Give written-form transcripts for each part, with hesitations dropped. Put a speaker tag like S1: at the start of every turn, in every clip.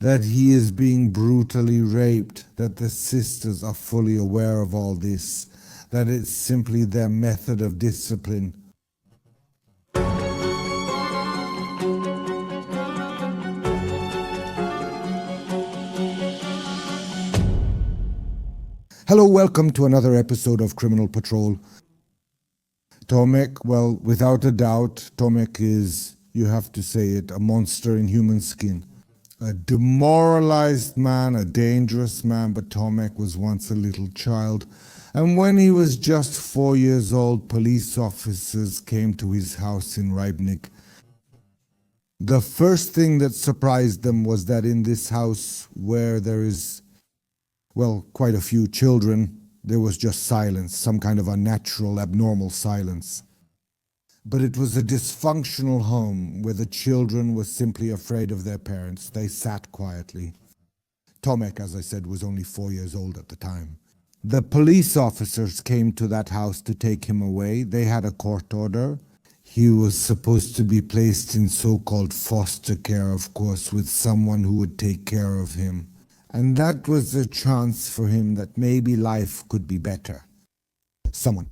S1: that he is being brutally raped, that the sisters are fully aware of all this, that it's simply their method of discipline. Hello, welcome to another episode of Criminal Patrol. Tomek, well, without a doubt, Tomek is, you have to say it, a monster in human skin. A demoralized man, a dangerous man, but Tomek was once a little child. And when he was just 4 years old, police officers came to his house in Rybnik. The first thing that surprised them was that in this house, where there is, well, quite a few children, there was just silence, some kind of unnatural, abnormal silence. But it was a dysfunctional home where the children were simply afraid of their parents. They sat quietly. Tomek, as I said, was only 4 years old at the time. The police officers came to that house to take him away. They had a court order. He was supposed to be placed in so-called foster care, of course, with someone who would take care of him. And that was a chance for him that maybe life could be better. Someone.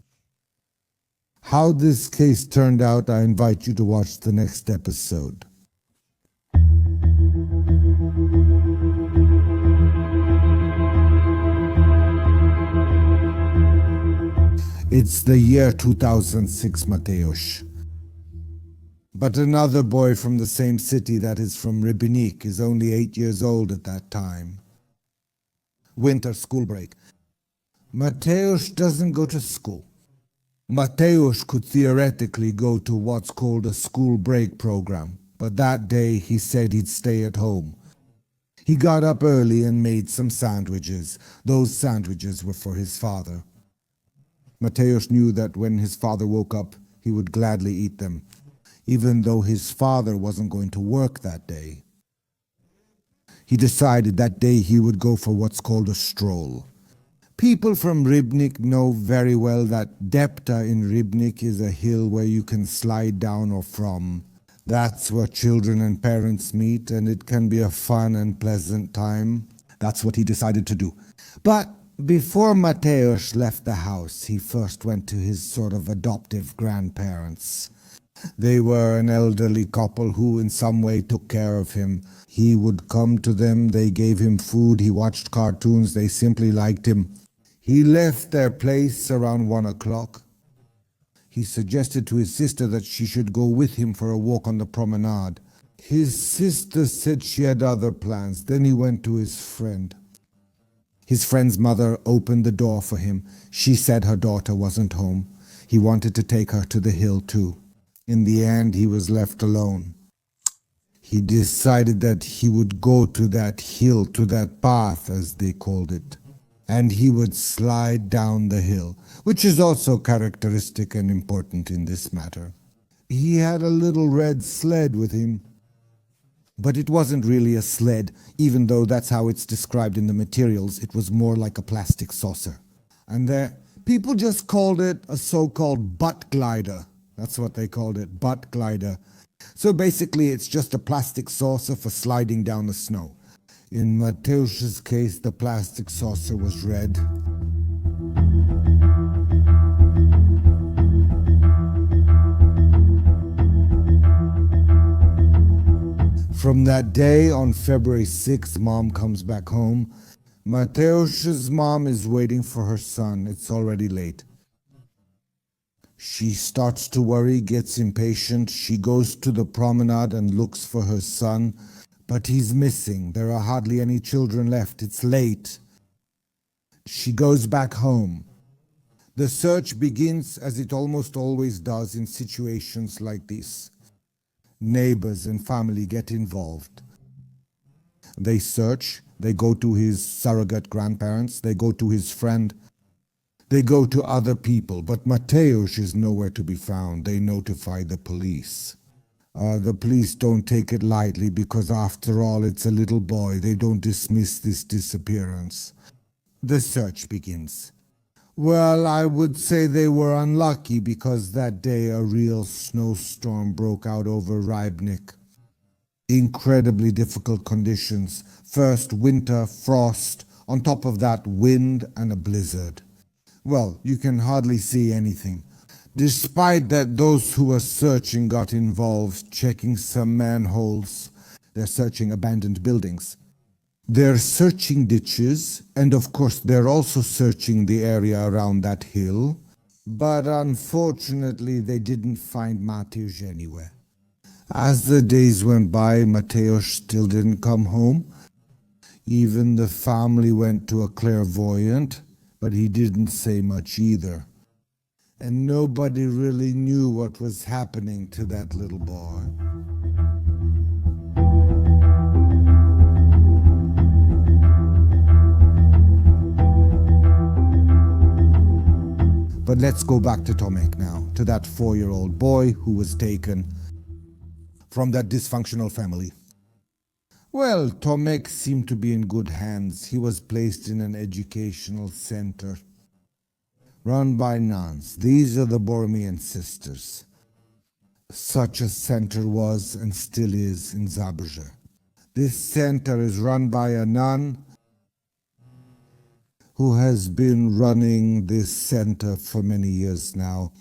S1: How this case turned out, I invite you to watch the next episode. It's the year 2006, Mateusz. But another boy from the same city, that is from Rybnik, is only 8 years old at that time. Winter school break. Mateusz doesn't go to school. Mateusz could theoretically go to what's called a school break program, but that day he said he'd stay at home. He got up early and made some sandwiches. Those sandwiches were for his father. Mateusz knew that when his father woke up, he would gladly eat them, even though his father wasn't going to work that day. He decided that day he would go for what's called a stroll. People from Rybnik know very well that Depta in Rybnik is a hill where you can slide down or from. That's where children and parents meet, and it can be a fun and pleasant time. That's what he decided to do. But before Mateusz left the house, he first went to his sort of adoptive grandparents. They were an elderly couple who in some way took care of him. He would come to them, they gave him food, he watched cartoons, they simply liked him. He left their place around 1 o'clock. He suggested to his sister that she should go with him for a walk on the promenade. His sister said she had other plans. Then he went to his friend. His friend's mother opened the door for him. She said her daughter wasn't home. He wanted to take her to the hill too. In the end, he was left alone. He decided that he would go to that hill, to that path, as they called it, and he would slide down the hill, which is also characteristic and important in this matter. He had a little red sled with him, but it wasn't really a sled, even though that's how it's described in the materials. It was more like a plastic saucer. And people just called it a so-called butt glider. That's what they called it, butt glider. So basically it's just a plastic saucer for sliding down the snow. In Mateusz's case, the plastic saucer was red. From that day, on February 6th, Mom comes back home. Mateusz's mom is waiting for her son. It's already late. She starts to worry, gets impatient. She goes to the promenade and looks for her son, but he's missing. There are hardly any children left. It's late. She goes back home. The search begins as it almost always does in situations like this. Neighbors and family get involved. They search. They go to his surrogate grandparents. They go to his friend. They go to other people, but Mateusz is nowhere to be found. They notify the police. The police don't take it lightly because after all it's a little boy. They don't dismiss this disappearance. The search begins. Well, I would say they were unlucky because that day a real snowstorm broke out over Rybnik. Incredibly difficult conditions. First, winter, frost, on top of that, wind and a blizzard. Well, you can hardly see anything. Despite that, those who were searching got involved, checking some manholes. They're searching abandoned buildings. They're searching ditches, and of course, they're also searching the area around that hill. But unfortunately, they didn't find Mateusz anywhere. As the days went by, Mateusz still didn't come home. Even the family went to a clairvoyant, but he didn't say much either. And nobody really knew what was happening to that little boy. But let's go back to Tomek now, to that 4-year-old boy who was taken from that dysfunctional family. Well, Tomek seemed to be in good hands. He was placed in an educational center run by nuns. These are the Borromean sisters. Such a center was and still is in Zabrze. This center is run by a nun who has been running this center for many years now.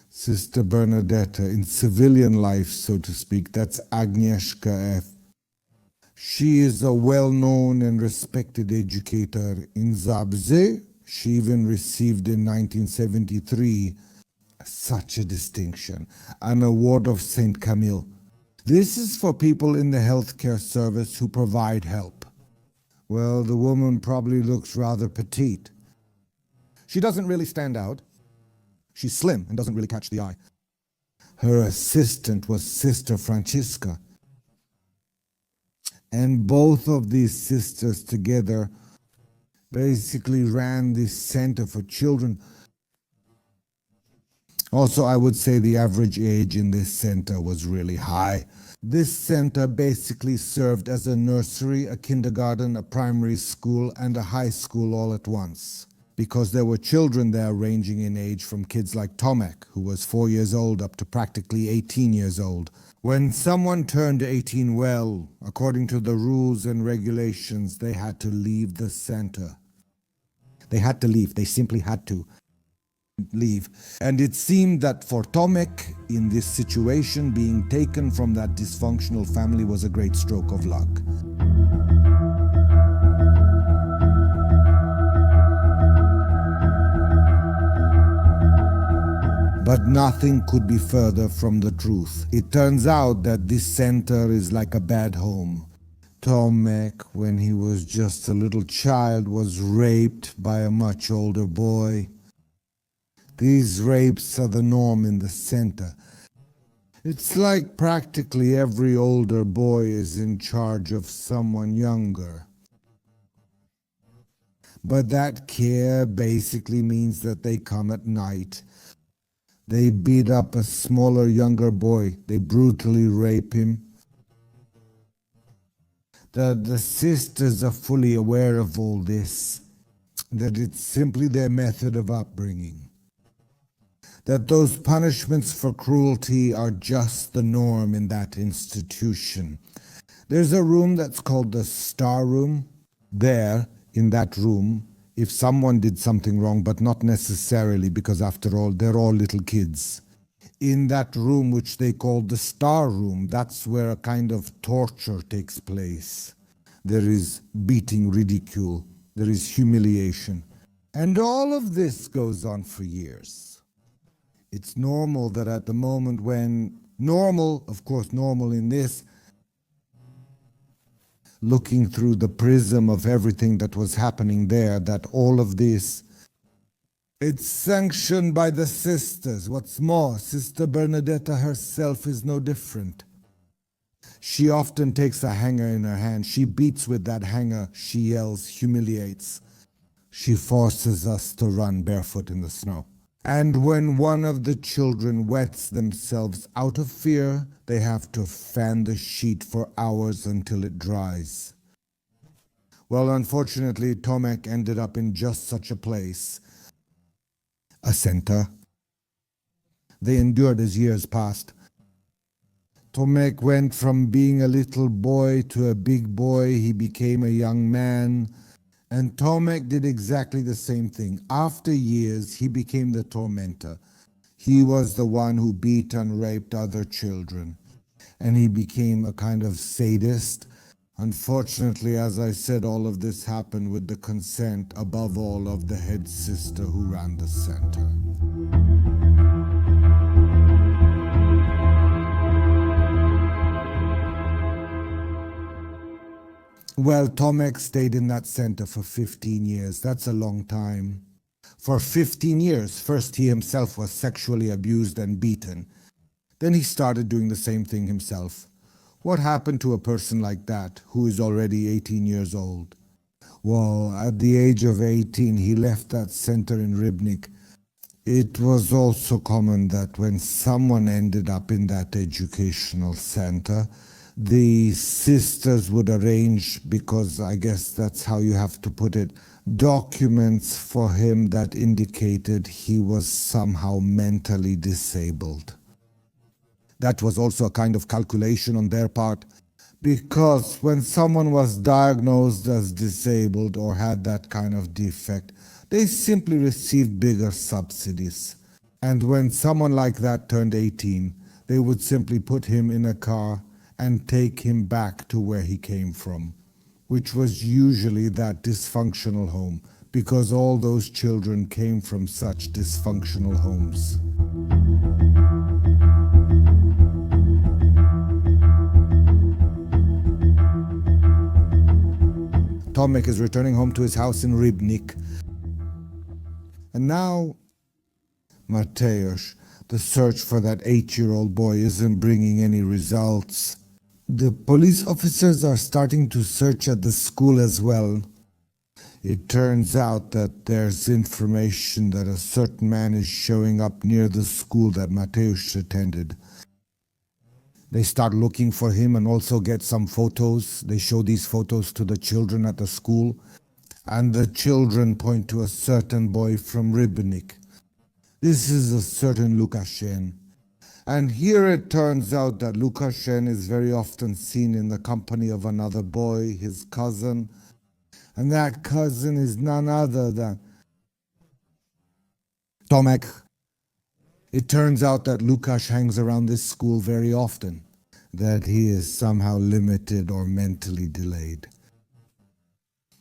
S1: Sister Bernadetta, in civilian life, so to speak, that's Agnieszka F. She is a well-known and respected educator in Zabrze. She even received in 1973 such a distinction, an award of Saint Camille. This is for people in the healthcare service who provide help. Well, the woman probably looks rather petite. She doesn't really stand out. She's slim and doesn't really catch the eye. Her assistant was Sister Francisca. And both of these sisters together basically ran this center for children. Also, I would say the average age in this center was really high. This center basically served as a nursery, a kindergarten, a primary school, and a high school all at once. Because there were children there ranging in age from kids like Tomek, who was 4 years old, up to practically 18 years old. When someone turned 18, well, according to the rules and regulations, they had to leave the center. They had to leave. They simply had to leave. And it seemed that for Tomek, in this situation, being taken from that dysfunctional family was a great stroke of luck. But nothing could be further from the truth. It turns out that this center is like a bad home. Tomek, when he was just a little child, was raped by a much older boy. These rapes are the norm in the center. It's like practically every older boy is in charge of someone younger. But that care basically means that they come at night. They beat up a smaller, younger boy. They brutally rape him. The sisters are fully aware of all this, that it's simply their method of upbringing. That those punishments for cruelty are just the norm in that institution. There's a room that's called the Star Room. There, in that room, if someone did something wrong, but not necessarily, because after all, they're all little kids. In that room, which they call the Star Room, that's where a kind of torture takes place. There is beating, ridicule, there is humiliation. And all of this goes on for years. It's normal that at the moment when, normal, of course normal in this, looking through the prism of everything that was happening there, that all of this, it's sanctioned by the sisters. What's more, Sister Bernadetta herself is no different. She often takes a hanger in her hand. She beats with that hanger. She yells, humiliates. She forces us to run barefoot in the snow. And when one of the children wets themselves out of fear, they have to fan the sheet for hours until it dries. Well, unfortunately, Tomek ended up in just such a place. A center. They endured as years passed. Tomek went from being a little boy to a big boy. He became a young man. And Tomek did exactly the same thing. After years, he became the tormentor. He was the one who beat and raped other children. And he became a kind of sadist. Unfortunately, as I said, all of this happened with the consent, above all, of the head sister who ran the center. Well, Tomek stayed in that center for 15 years. That's a long time. For 15 years, first he himself was sexually abused and beaten. Then he started doing the same thing himself. What happened to a person like that, who is already 18 years old? Well, at the age of 18, he left that center in Rybnik. It was also common that when someone ended up in that educational center, the sisters would arrange, because I guess that's how you have to put it, documents for him that indicated he was somehow mentally disabled. That was also a kind of calculation on their part, because when someone was diagnosed as disabled or had that kind of defect, they simply received bigger subsidies. And when someone like that turned 18, they would simply put him in a car and take him back to where he came from, which was usually that dysfunctional home, because all those children came from such dysfunctional homes. Tomek is returning home to his house in Rybnik. And now, Mateusz, the search for that 8-year-old boy isn't bringing any results. The police officers are starting to search at the school as well. It turns out that there's information that a certain man is showing up near the school that Mateusz attended. They start looking for him and also get some photos. They show these photos to the children at the school, and the children point to a certain boy from Rybnik. This is a certain Lukashen. And here it turns out that Lukashen is very often seen in the company of another boy, his cousin, and that cousin is none other than Tomek. It turns out that Lukasz hangs around this school very often, that he is somehow limited or mentally delayed,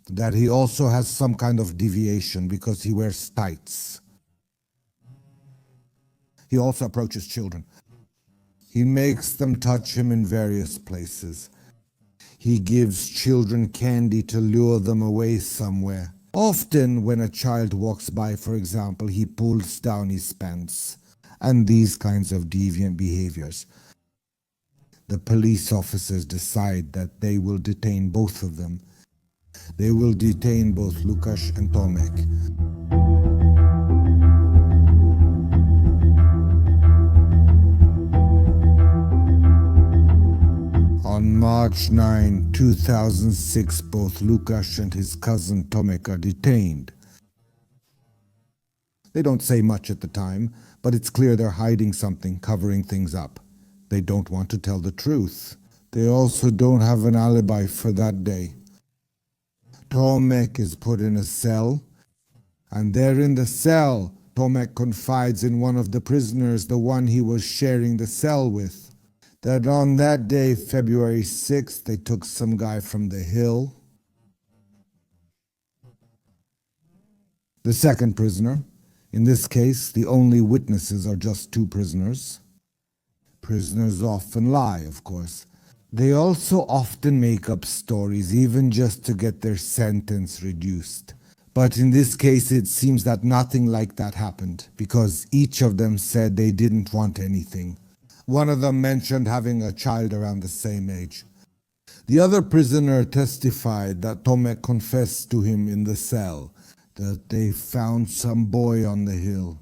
S1: that he also has some kind of deviation because he wears tights. He also approaches children. He makes them touch him in various places. He gives children candy to lure them away somewhere. Often when a child walks by, for example, he pulls down his pants, and these kinds of deviant behaviors. The police officers decide that they will detain both of them. They will detain both Lukasz and Tomek. On March 9, 2006, both Lukasz and his cousin Tomek are detained. They don't say much at the time, but it's clear they're hiding something, covering things up. They don't want to tell the truth. They also don't have an alibi for that day. Tomek is put in a cell, and there in the cell, Tomek confides in one of the prisoners, the one he was sharing the cell with, that on that day, February 6th, they took some guy from the hill. The second prisoner, in this case, the only witnesses are just two prisoners. Prisoners often lie, of course. They also often make up stories, even just to get their sentence reduced. But in this case, it seems that nothing like that happened, because each of them said they didn't want anything. One of them mentioned having a child around the same age. The other prisoner testified that Tomek confessed to him in the cell that they found some boy on the hill,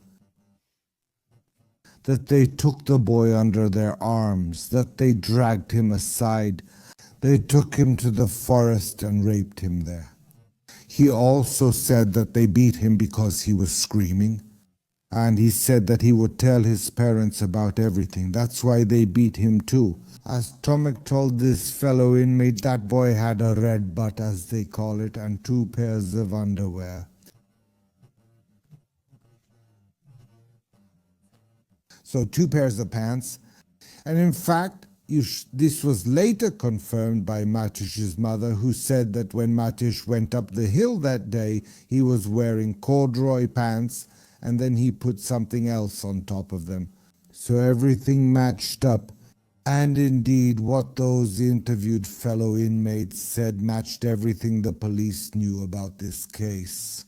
S1: that they took the boy under their arms, that they dragged him aside, they took him to the forest and raped him there. He also said that they beat him because he was screaming. And he said that he would tell his parents about everything. That's why they beat him too. As Tomek told this fellow inmate, that boy had a red butt, as they call it, and 2 pairs of underwear. So 2 pairs of pants. And in fact, this was later confirmed by Mateusz's mother, who said that when Mateusz went up the hill that day, he was wearing corduroy pants and then he put something else on top of them. So everything matched up. And indeed, what those interviewed fellow inmates said matched everything the police knew about this case.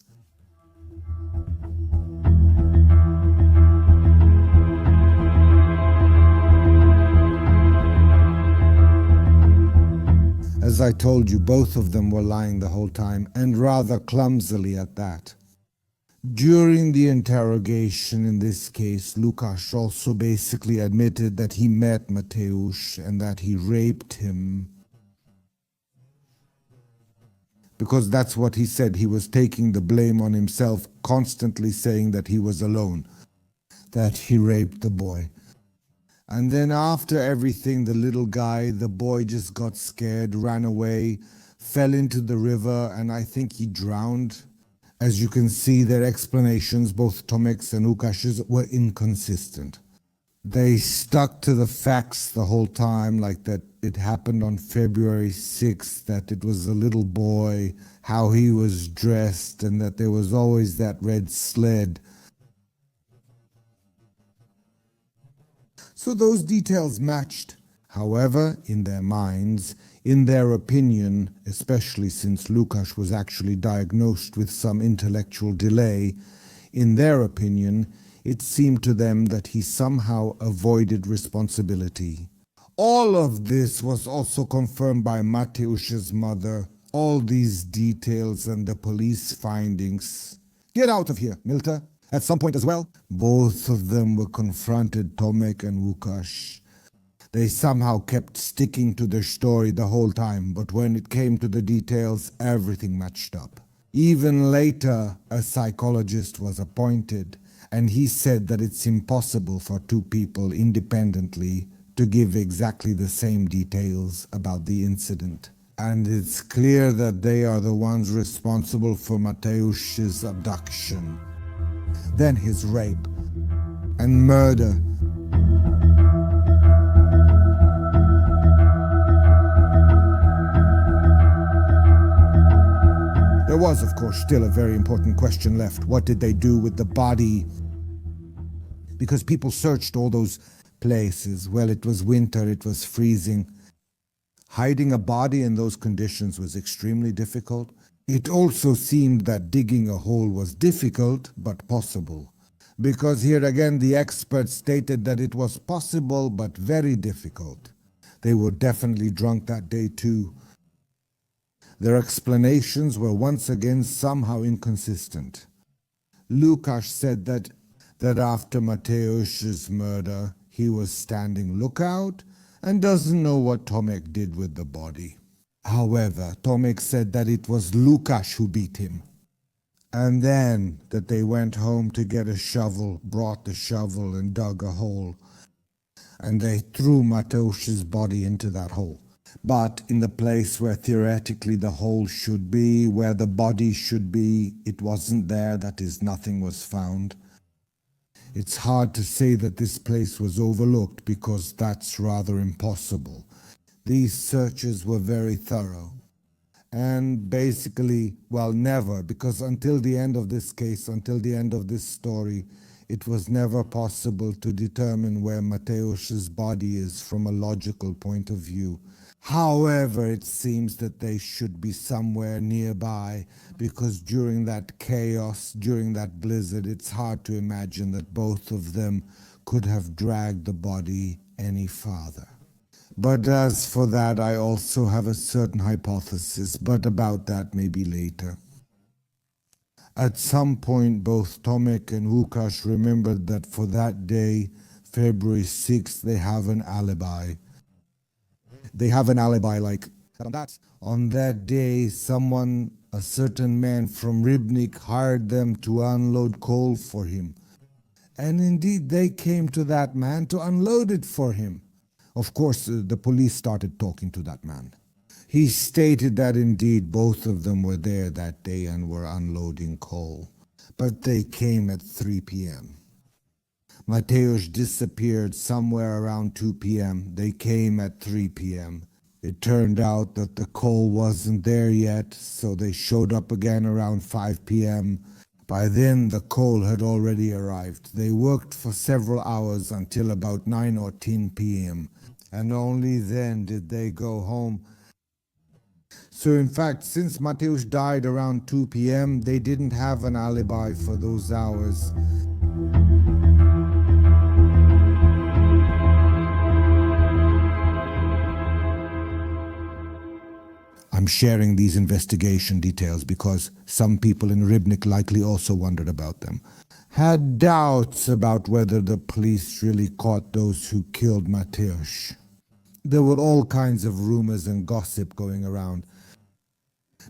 S1: As I told you, both of them were lying the whole time, and rather clumsily at that. During the interrogation in this case, Łukasz also basically admitted that he met Mateusz and that he raped him. Because that's what he said. He was taking the blame on himself, constantly saying that he was alone, that he raped the boy. And then after everything, the little guy, the boy just got scared, ran away, fell into the river, and I think he drowned. As you can see, their explanations, both Tomek's and Łukasz's, were inconsistent. They stuck to the facts the whole time, like that it happened on February 6th, that it was a little boy, how he was dressed, and that there was always that red sled. So those details matched. However, in their minds, in their opinion, especially since Łukasz was actually diagnosed with some intellectual delay, in their opinion, it seemed to them that he somehow avoided responsibility. All of this was also confirmed by Mateusz's mother, all these details and the police findings. Get out of here, Milta. At some point as well, both of them were confronted, Tomek and Łukasz. They somehow kept sticking to their story the whole time, but when it came to the details, everything matched up. Even later, a psychologist was appointed, and he said that it's impossible for two people independently to give exactly the same details about the incident. And it's clear that they are the ones responsible for Mateusz's abduction, then his rape and murder. There was, of course, still a very important question left. What did they do with the body? Because people searched all those places. Well, it was winter, it was freezing. Hiding a body in those conditions was extremely difficult. It also seemed that digging a hole was difficult, but possible. Because here again, the experts stated that it was possible, but very difficult. They were definitely drunk that day too. Their explanations were once again somehow inconsistent. Łukasz said that after Mateusz's murder, he was standing lookout and doesn't know what Tomek did with the body. However, Tomek said that it was Łukasz who beat him. And then that they went home to get a shovel, brought the shovel and dug a hole. And they threw Mateusz's body into that hole. But in the place where theoretically the hole should be, where the body should be, it wasn't there, that is, nothing was found. It's hard to say that this place was overlooked because that's rather impossible. These searches were very thorough. And basically, well, never, because until the end of this case, until the end of this story, it was never possible to determine where Mateusz's body is from a logical point of view. However, it seems that they should be somewhere nearby, because during that chaos, during that blizzard, it's hard to imagine that both of them could have dragged the body any farther. But as for that, I also have a certain hypothesis, but about that maybe later. At some point, both Tomek and Łukasz remembered that for that day, February 6th, they have an alibi. They have an alibi like that. On that day, someone, a certain man from Rybnik, hired them to unload coal for him. And indeed, they came to that man to unload it for him. Of course, the police started talking to that man. He stated that indeed both of them were there that day and were unloading coal. But they came at 3 p.m. Mateusz disappeared somewhere around 2 p.m. They came at 3 p.m. It turned out that the coal wasn't there yet, so they showed up again around 5 p.m. By then, the coal had already arrived. They worked for several hours until about 9 or 10 p.m., and only then did they go home. So in fact, since Mateusz died around 2 p.m., they didn't have an alibi for those hours. I'm sharing these investigation details because some people in Rybnik likely also wondered about them, had doubts about whether the police really caught those who killed Mateusz. There were all kinds of rumors and gossip going around.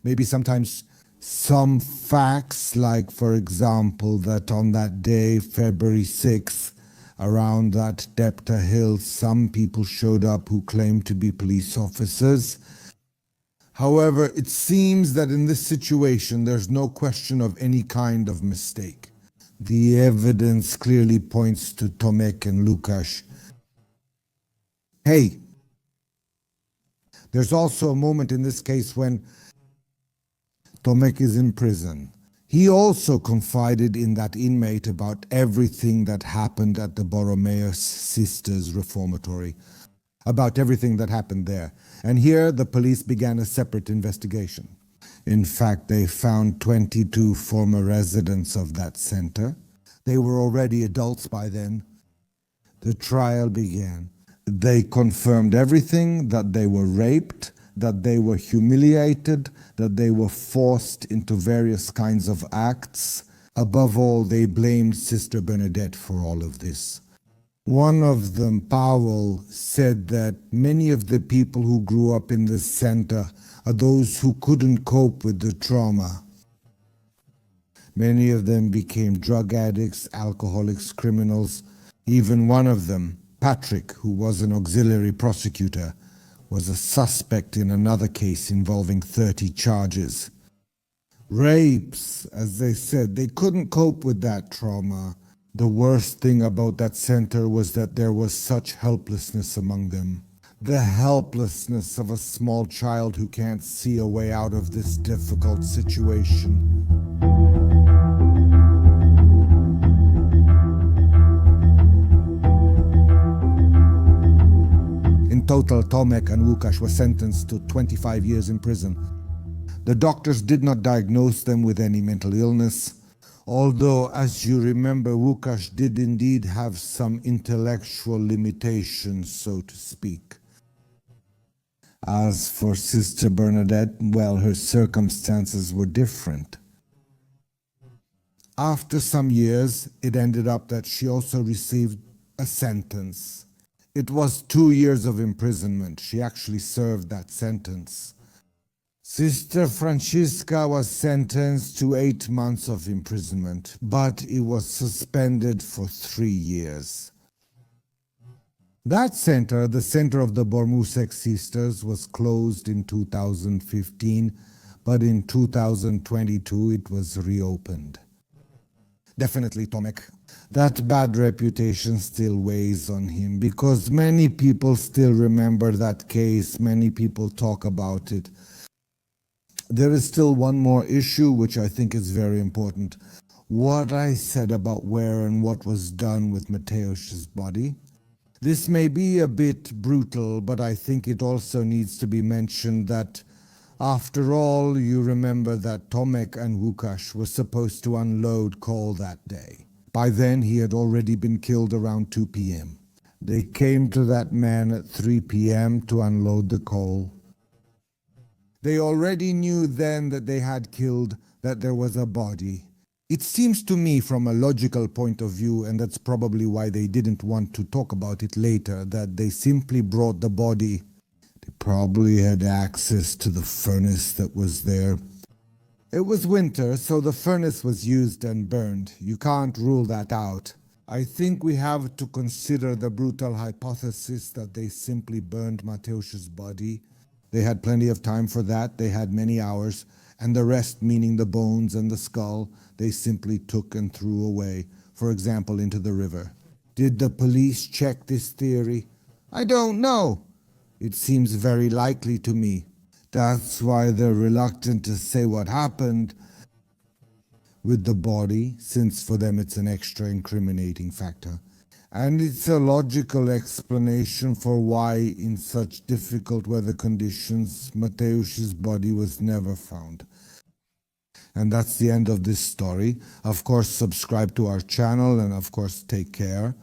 S1: Maybe sometimes some facts, like for example that on that day, February 6th, around that Depta Hill, some people showed up who claimed to be police officers. However, it seems that in this situation there's no question of any kind of mistake. The evidence clearly points to Tomek and Łukasz. Hey, there's also a moment in this case when Tomek is in prison. He also confided in that inmate about everything that happened at the Borromeus Sisters Reformatory, about everything that happened there. And here the police began a separate investigation. In fact, they found 22 former residents of that center. They were already adults by then. The trial began. They confirmed everything, that they were raped, that they were humiliated, that they were forced into various kinds of acts. Above all, they blamed Sister Bernadette for all of this. One of them, Powell, said that many of the people who grew up in this center are those who couldn't cope with the trauma. Many of them became drug addicts, alcoholics, criminals. Even one of them, Patrick, who was an auxiliary prosecutor, was a suspect in another case involving 30 charges. Rapes, as they said, they couldn't cope with that trauma. The worst thing about that center was that there was such helplessness among them. The helplessness of a small child who can't see a way out of this difficult situation. In total, Tomek and Łukasz were sentenced to 25 years in prison. The doctors did not diagnose them with any mental illness, although, as you remember, Łukasz did indeed have some intellectual limitations, so to speak. As for Sister Bernadette, well, her circumstances were different. After some years, it ended up that she also received a sentence. It was 2 years of imprisonment. She actually served that sentence. Sister Francisca was sentenced to 8 months of imprisonment, but it was suspended for 3 years. That center, the center of the Bormusek sisters, was closed in 2015, but in 2022 it was reopened. Definitely Tomek. That bad reputation still weighs on him because many people still remember that case, many people talk about it. There is still one more issue which I think is very important. What I said about where and what was done with Mateusz's body. This may be a bit brutal, but I think it also needs to be mentioned that after all, you remember that Tomek and Łukasz were supposed to unload coal that day. By then, he had already been killed around 2 p.m. They came to that man at 3 p.m. to unload the coal. They already knew then that they had killed, that there was a body. It seems to me from a logical point of view, and that's probably why they didn't want to talk about it later, that they simply brought the body. They probably had access to the furnace that was there. It was winter, so the furnace was used and burned. You can't rule that out. I think we have to consider the brutal hypothesis that they simply burned Mateusz's body. They had plenty of time for that, they had many hours, and the rest, meaning the bones and the skull, they simply took and threw away, for example, into the river. Did the police check this theory? I don't know. It seems very likely to me. That's why they're reluctant to say what happened with the body, since for them it's an extra incriminating factor. And it's a logical explanation for why, in such difficult weather conditions, Mateusz's body was never found. And that's the end of this story. Of course, subscribe to our channel and of course, take care.